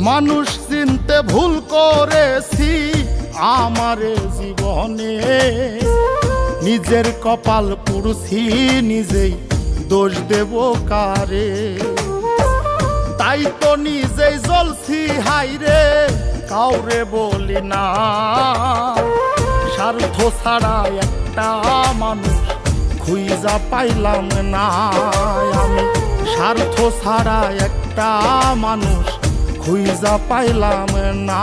মানুষ চিনতে ভুল করেছি আমারে জীবনে, নিজের কপাল পুড়ছি নিজেই, দোষ দেব কারে? তাই তো নিজেই জ্বলছি হাইরে, কাউরে বলি না। স্বার্থ ছাড়া একটা মানুষ খুঁজা পাইলাম না আমি, স্বার্থ ছাড়া একটা মানুষ খুঁজা পাইলাম না।